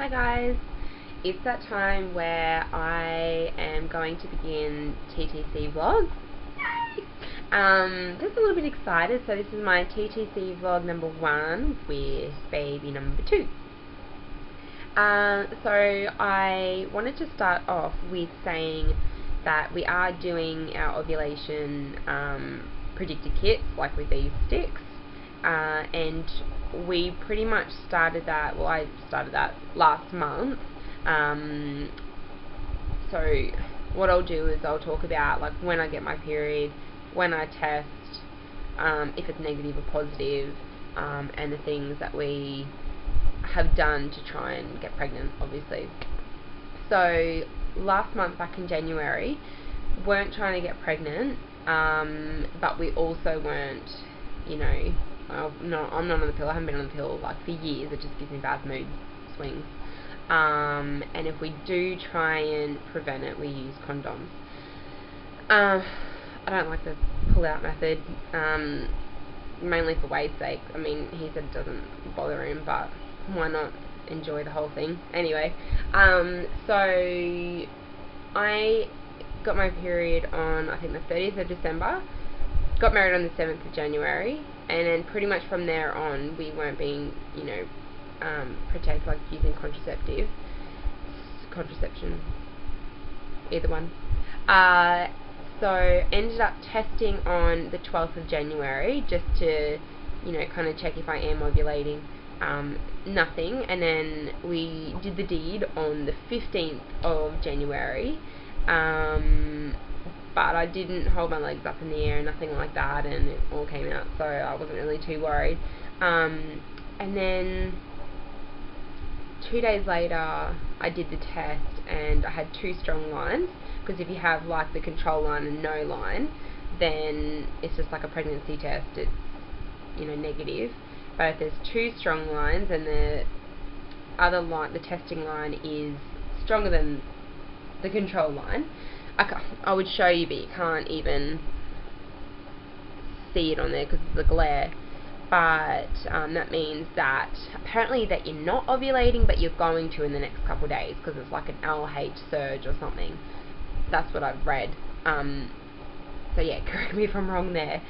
Hi guys, it's that time where I am going to begin TTC vlogs. Yay! Just a little bit excited. So this is my TTC vlog number 1 with baby number 2. So I wanted to start off with saying that we are doing our ovulation predictor kits, like with these sticks, and we pretty much started that, well, I started that last month. So what I'll do is I'll talk about like when I get my period, when I test, if it's negative or positive, and the things that we have done to try and get pregnant, obviously. So last month, back in January, weren't trying to get pregnant, but we also weren't, you know, no, I'm not on the pill. I haven't been on the pill like for years. It just gives me bad mood swings. And if we do try and prevent it, we use condoms. I don't like the pull-out method, mainly for Wade's sake. I mean, he said it doesn't bother him, but why not enjoy the whole thing? Anyway, so I got my period on, I think, the 30th of December. Got married on the 7th of January, and then pretty much from there on we weren't being, you know, protected, like using contraception, either one. So ended up testing on the 12th of January just to, you know, kind of check if I am ovulating. Nothing, and then we did the deed on the 15th of January. But I didn't hold my legs up in the air, nothing like that, and it all came out, so I wasn't really too worried. And then 2 days later, I did the test, and I had 2 strong lines, because if you have like the control line and no line, then it's just like a pregnancy test, it's, you know, negative. But if there's 2 strong lines, and the other line, the testing line, is stronger than the control line, I would show you, but you can't even see it on there because of the glare. But that means that apparently that you're not ovulating, but you're going to in the next couple of days, because it's like an LH surge or something. That's what I've read. So yeah, correct me if I'm wrong there.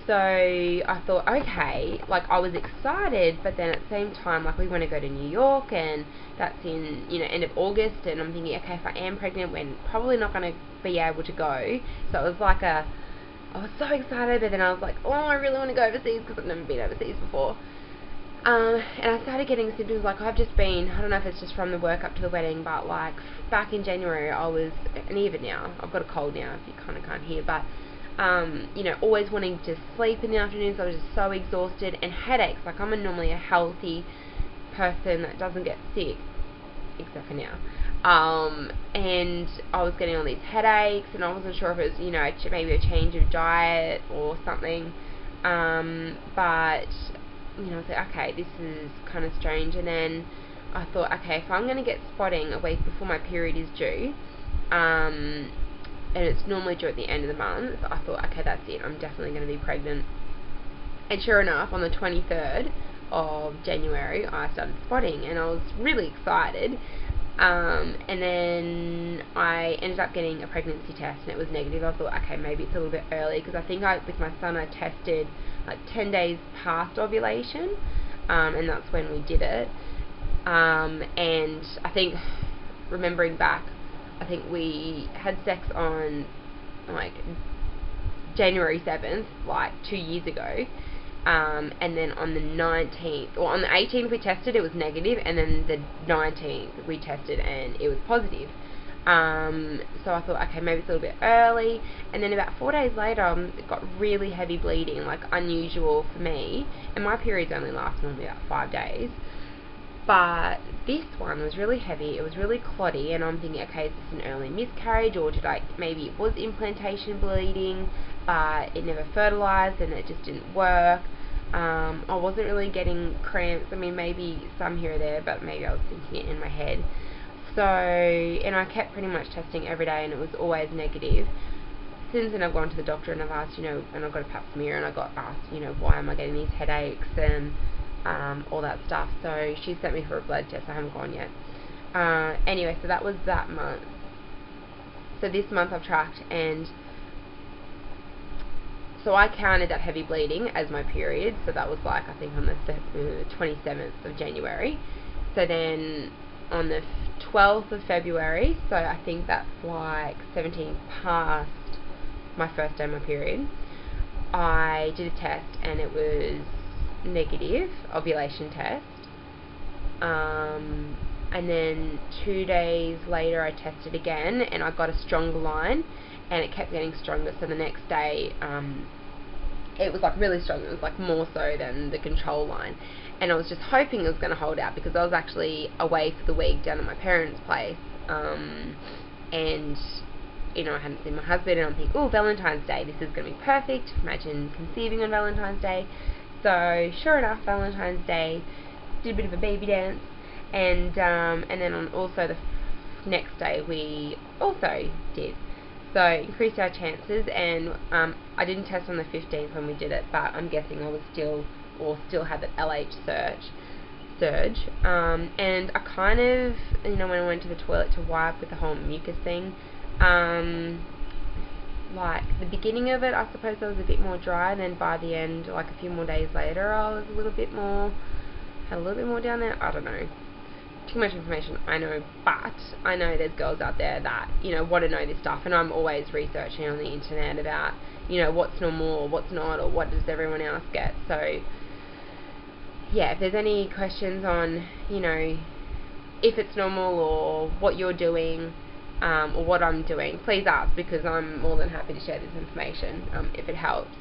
So I thought, okay, like I was excited, but then at the same time, like we want to go to New York, and that's in, you know, end of August, and I'm thinking, okay, if I am pregnant, we're probably not going to be able to go. So it was like I was so excited, but then I was like, oh, I really want to go overseas because I've never been overseas before. And I started getting symptoms, like I've just been, I don't know if it's just from the work up to the wedding, but like back in January I was, and even now, I've got a cold now if you kind of can't hear, but you know, always wanting to sleep in the afternoons. I was just so exhausted, and headaches. Like I'm normally a healthy person that doesn't get sick, except for now. And I was getting all these headaches, and I wasn't sure if it was, you know, maybe a change of diet or something. But you know, I was like, okay, this is kind of strange. And then I thought, okay, if I'm going to get spotting a week before my period is due, and it's normally due at the end of the month, I thought, okay, that's it, I'm definitely going to be pregnant. And sure enough, on the 23rd of January, I started spotting, and I was really excited. And then I ended up getting a pregnancy test, and it was negative. I thought, okay, maybe it's a little bit early, because I think with my son I tested like 10 days past ovulation, and that's when we did it. And I think, remembering back, I think we had sex on like January 7th, like 2 years ago, and then on the 19th, or on the 18th we tested, it was negative, and then the 19th we tested and it was positive. So I thought, okay, maybe it's a little bit early. And then about 4 days later, it got really heavy bleeding, like unusual for me, and my periods only last normally about 5 days. But this one was really heavy, it was really clotty, and I'm thinking, okay, is this an early miscarriage, or maybe it was implantation bleeding, but it never fertilized and it just didn't work. I wasn't really getting cramps, I mean, maybe some here or there, but maybe I was thinking it in my head. So, and I kept pretty much testing every day, and it was always negative. Since then I've gone to the doctor, and I've asked, you know, and I've got a pap smear, and I got asked, you know, why am I getting these headaches, and all that stuff. So she sent me for a blood test. I haven't gone yet. Anyway, so that was that month. So this month I've tracked, and so I counted that heavy bleeding as my period. So that was like, I think on the 27th of January. So then on the 12th of February, so I think that's like 17 past my first day of my period, I did a test and it was negative, ovulation test. And then 2 days later I tested again and I got a stronger line, and it kept getting stronger. So the next day it was like really strong. It was like more so than the control line, and I was just hoping it was going to hold out, because I was actually away for the week down at my parents' place, and you know, I hadn't seen my husband, and I'm thinking, oh, Valentine's Day, this is going to be perfect. Imagine conceiving on Valentine's Day. So sure enough, Valentine's Day, did a bit of a baby dance, and then on also the next day we also did. So increased our chances, and I didn't test on the 15th when we did it, but I'm guessing I was still had that LH surge. And I kind of, you know, when I went to the toilet to wipe with the whole mucus thing, like the beginning of it, I suppose I was a bit more dry, and then by the end, like a few more days later, I was had a little bit more down there. I don't know. Too much information, I know, but I know there's girls out there that, you know, want to know this stuff, and I'm always researching on the internet about, you know, what's normal or what's not, or what does everyone else get. So yeah, if there's any questions on, you know, if it's normal or what you're doing, or what I'm doing, please ask, because I'm more than happy to share this information if it helps.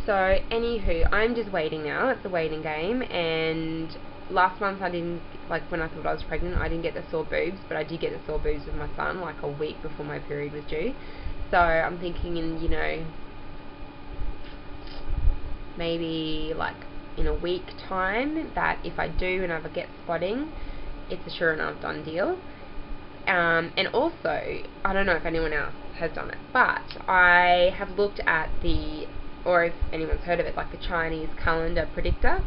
So anywho, I'm just waiting now. It's a waiting game, and last month I didn't, like when I thought I was pregnant, I didn't get the sore boobs, but I did get the sore boobs with my son like a week before my period was due. So I'm thinking in, you know, maybe like in a week time, that if I do and ever get spotting, it's a sure enough done deal. And also, I don't know if anyone else has done it, but I have looked at the, or if anyone's heard of it, like the Chinese calendar predictor.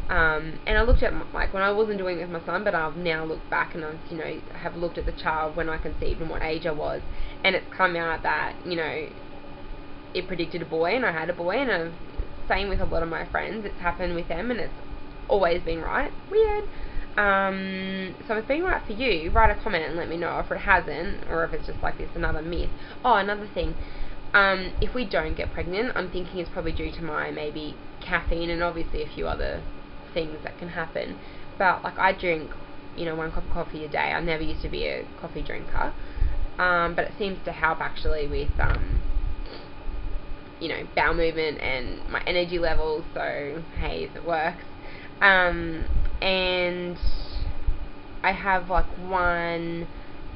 And I looked at, like, when I wasn't doing it with my son, but I've now looked back and I've, you know, have looked at the child when I conceived and what age I was, and it's come out that, you know, it predicted a boy, and I had a boy, and same with a lot of my friends, it's happened with them, and it's always been right. Weird. So if it's been right for you, write a comment and let me know if it hasn't, or if it's just like this, another myth. Oh, another thing. If we don't get pregnant, I'm thinking it's probably due to my maybe caffeine and obviously a few other things that can happen. But like, I drink, you know, 1 cup of coffee a day. I never used to be a coffee drinker, but it seems to help actually with you know, bowel movement and my energy levels. So hey, if it works. And I have like 1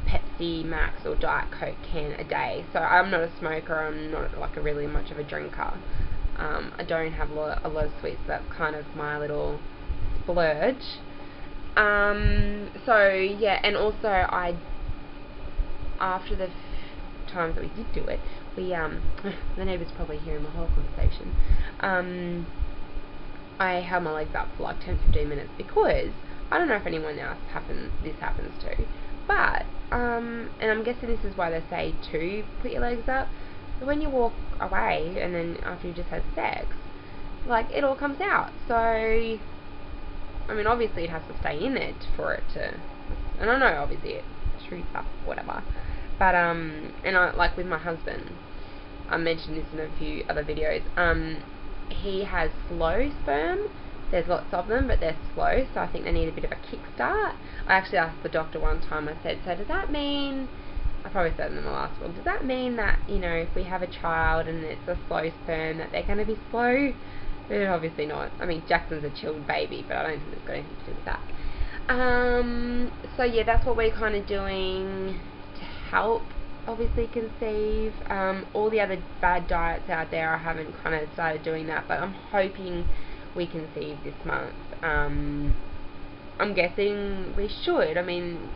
Pepsi Max or Diet Coke can a day. So I'm not a smoker, I'm not like really much of a drinker. I don't have a lot of sweets, so that's kind of my little splurge. So yeah, and also after the times that we did do it, we the neighbours probably hearing my whole conversation. I held my legs up for like 10-15 minutes, because I don't know if anyone else this happens to, but and I'm guessing this is why they say to put your legs up. But when you walk away and then after you just had sex, like, it all comes out. So I mean, obviously it has to stay in it for it to, and I know obviously it shoots up, whatever, but and I, like with my husband, I mentioned this in a few other videos, he has slow sperm. There's lots of them, but they're slow, so I think they need a bit of a kickstart. I actually asked the doctor one time, I said, so does that mean, I probably said in the last one, does that mean that, you know, if we have a child and it's a slow sperm, that they're going to be slow? Obviously not. I mean, Jaxon's a chilled baby, but I don't think it's got anything to do with that. So yeah, that's what we're kind of doing to help, obviously, conceive. All the other bad diets out there, I haven't kind of started doing that, but I'm hoping we conceive this month. I'm guessing we should. I mean,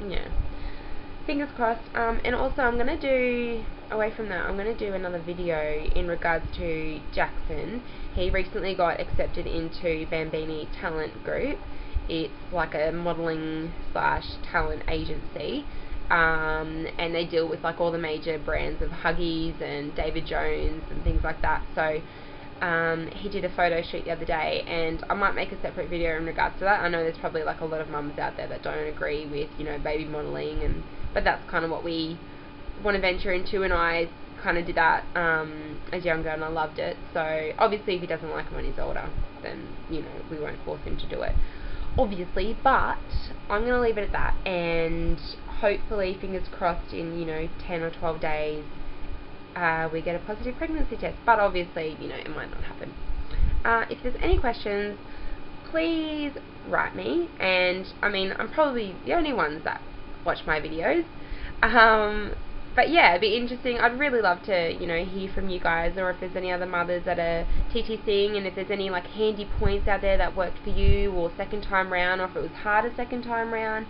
yeah, fingers crossed. And also I'm going to do away from that, I'm going to do another video in regards to Jaxon. He recently got accepted into Bambini Talent Group. It's like a modelling slash talent agency, and they deal with like all the major brands of Huggies and David Jones and things like that. So he did a photo shoot the other day, and I might make a separate video in regards to that. I know there's probably like a lot of mums out there that don't agree with, you know, baby modelling, but that's kind of what we want to venture into, and I kind of did that as younger, and I loved it. So obviously if he doesn't like it when he's older, then, you know, we won't force him to do it, obviously, but I'm going to leave it at that, and hopefully, fingers crossed, in, you know, 10 or 12 days we get a positive pregnancy test, but obviously, you know, it might not happen. If there's any questions, please write me, and I mean, I'm probably the only ones that watch my videos, but yeah, it'd be interesting. I'd really love to, you know, hear from you guys, or if there's any other mothers that are TTCing, and if there's any like handy points out there that worked for you, or second time round, or if it was harder second time round.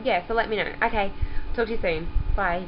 Yeah, so let me know. Okay, talk to you soon. Bye.